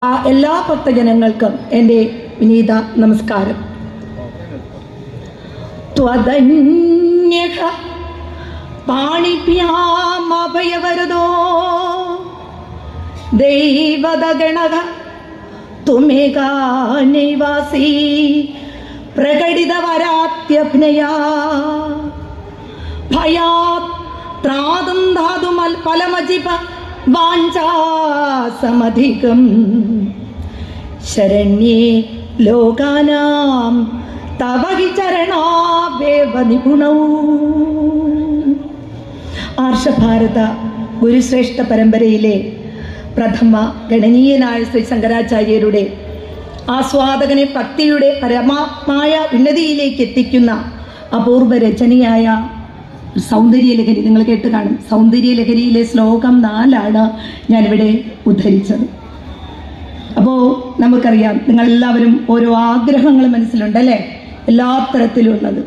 എല്ലാ ഭക്തജനങ്ങൾക്കും എൻ്റെ വിനീത നമസ്കാരം. ത്വദന്യഃ പാണിഭ്യാമഭയവരദോ ദൈവദഗണഃ തുമേകാ നൈവാസി പ്രകടിതവരാത്യഭിനയാ ഭയാത് ത്രാതും ധാതുമൽ ഫലമജിപ വാഞ്ചാസമധികം ശരണ്യേ ലോകാനാം തവ ഹി ചരണാവേവ നിപുണൗ. ആർഷഭാരത ഗുരുശ്രേഷ്ഠ പരമ്പരയിലെ പ്രഥമ ഗണനീയനായ ശ്രീ ശങ്കരാചാര്യരുടെ ആസ്വാദകനെ ഭക്തിയുടെ പരമമായ ഉന്നതിയിലേക്ക് എത്തിക്കുന്ന അപൂർവ രചനയായ സൗന്ദര്യലഹരി നിങ്ങൾ കേട്ട് കാണും. സൗന്ദര്യലഹരിയിലെ ശ്ലോകം 4 ഞാനിവിടെ ഉദ്ധരിച്ചത്. അപ്പോൾ നമുക്കറിയാം, നിങ്ങളെല്ലാവരും ഓരോ ആഗ്രഹങ്ങൾ മനസ്സിലുണ്ടല്ലേ, എല്ലാ തരത്തിലുള്ളത്.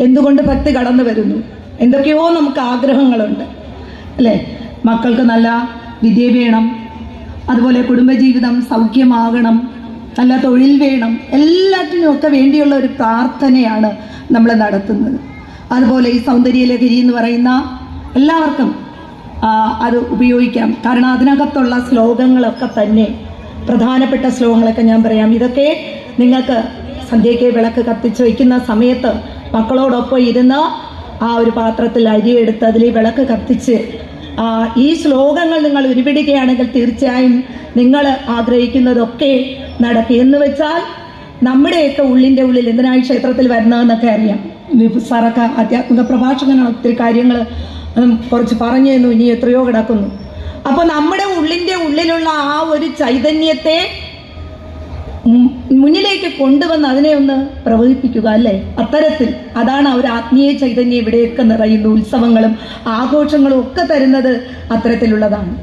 എന്തുകൊണ്ട് ഭക്തി കടന്നു വരുന്നു? എന്തൊക്കെയോ നമുക്ക് ആഗ്രഹങ്ങളുണ്ട് അല്ലേ. മക്കൾക്ക് നല്ല വിദ്യ വേണം, അതുപോലെ കുടുംബജീവിതം സൗഖ്യമാകണം, നല്ല തൊഴിൽ വേണം, എല്ലാറ്റിനുമൊക്കെ വേണ്ടിയുള്ള ഒരു പ്രാർത്ഥനയാണ് നമ്മൾ നടത്തുന്നത്. അതുപോലെ ഈ സൗന്ദര്യലഹരി എന്ന് പറയുന്ന എല്ലാവർക്കും അത് ഉപയോഗിക്കാം. കാരണം അതിനകത്തുള്ള ശ്ലോകങ്ങളൊക്കെ തന്നെ പ്രധാനപ്പെട്ട ശ്ലോകങ്ങളൊക്കെ ഞാൻ പറയാം. ഇതൊക്കെ നിങ്ങൾക്ക് സന്ധ്യയ്ക്ക് വിളക്ക് കത്തിച്ച് വയ്ക്കുന്ന സമയത്ത് മക്കളോടൊപ്പം ഇരുന്ന് ആ ഒരു പാത്രത്തിൽ അരിയെടുത്ത് അതിൽ വിളക്ക് കത്തിച്ച് ഈ ശ്ലോകങ്ങൾ നിങ്ങൾ ഉരുവിടുകയാണെങ്കിൽ തീർച്ചയായും നിങ്ങൾ ആഗ്രഹിക്കുന്നതൊക്കെ നടക്കും. എന്ന് വെച്ചാൽ നമ്മുടെയൊക്കെ ഉള്ളിൻ്റെ ഉള്ളിൽ എന്തിനായി ക്ഷേത്രത്തിൽ വരുന്നതെന്നൊക്കെ അറിയാം. സാറൊക്കെ ആധ്യാത്മിക പ്രഭാഷകനാണ്, ഒത്തിരി കാര്യങ്ങൾ കുറച്ച് പറഞ്ഞു തന്നു, ഇനി എത്രയോ കിടക്കുന്നു. അപ്പോൾ നമ്മുടെ ഉള്ളിൻ്റെ ഉള്ളിലുള്ള ആ ഒരു ചൈതന്യത്തെ മുന്നിലേക്ക് കൊണ്ടുവന്ന് അതിനെ ഒന്ന് പ്രവഹിപ്പിക്കുക അല്ലേ. അത്തരത്തിൽ അതാണ് ആ ഒരു ആത്മീയ ചൈതന്യം ഇവിടെയൊക്കെ നിറയുന്നു. ഉത്സവങ്ങളും ആഘോഷങ്ങളും ഒക്കെ തരുന്നത് അത്തരത്തിലുള്ളതാണ്.